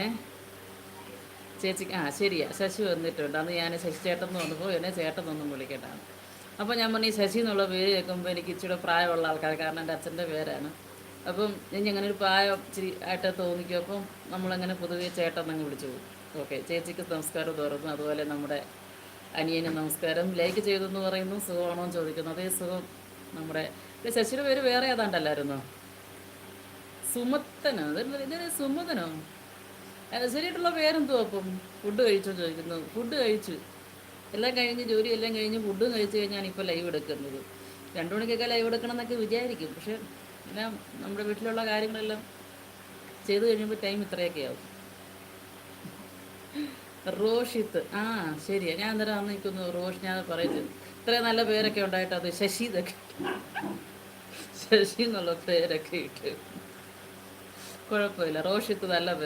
ഏ ചേച്ചി ശരിയാ, ശശി വന്നിട്ടുണ്ട്. അന്ന് ഞാൻ ശശി ചേട്ടൻ എന്ന് വന്നപ്പോൾ എന്നെ ചേട്ടനൊന്നും വിളിക്കട്ടാണ്. അപ്പോൾ ഞാൻ പറഞ്ഞു ഈ ശശി എന്നുള്ള പേര് കേൾക്കുമ്പോൾ എനിക്ക് ഇച്ചിരി പ്രായമുള്ള ആൾക്കാർ, കാരണം എൻ്റെ അച്ഛൻ്റെ പേരാണ്. അപ്പം എനിക്ക് അങ്ങനെ ഒരു പ്രായം ഇച്ചിരി ആയിട്ട് തോന്നിക്കും. അപ്പം നമ്മളങ്ങനെ പൊതുവേ ചേട്ടൻ എന്നങ്ങ് വിളിച്ചു പോകും. ഓക്കെ, ചേച്ചിക്ക് നമസ്കാരം തുറന്നു. അതുപോലെ നമ്മുടെ അനിയന് നമസ്കാരം. ലൈക്ക് ചെയ്തു എന്ന് പറയുന്നു. സുഖമാണോ എന്ന് ചോദിക്കുന്നു. അതേ സുഖം. നമ്മുടെ ശശിയുടെ പേര് വേറെ ഏതാണ്ടല്ലായിരുന്നോ? സുമത്തനോ? ഇതൊരു സുമതനോ? ശരിയായിട്ടുള്ള പേരെന്തോ? അപ്പം ഫുഡ് കഴിച്ചോ ചോദിക്കുന്നു. ഫുഡ് കഴിച്ചു. എല്ലാം കഴിഞ്ഞ്, ജോലി എല്ലാം കഴിഞ്ഞ് ഫുഡും കഴിച്ച് കഴിഞ്ഞാണ് ഇപ്പോൾ ലൈവ് എടുക്കുന്നത്. 2 മണിക്കൊക്കെ ലൈവ് എടുക്കണം എന്നൊക്കെ വിചാരിക്കും. പക്ഷേ എല്ലാം നമ്മുടെ വീട്ടിലുള്ള കാര്യങ്ങളെല്ലാം ചെയ്ത് കഴിയുമ്പോൾ ടൈം ഇത്രയൊക്കെ ആവും. റോഷിത്ത്, ശരിയാ. ഞാൻ അന്നേരം അന്ന് നിൽക്കുന്നു. ഞാൻ പറയുന്നത് ഇത്രയും നല്ല പേരൊക്കെ ഉണ്ടായിട്ട് അത് ശശി ഇതൊക്കെ, ശശി എന്നുള്ള പേരൊക്കെ ഇട്ട് കുഴപ്പമില്ല. റോഷിത്ത് നല്ല പേര്.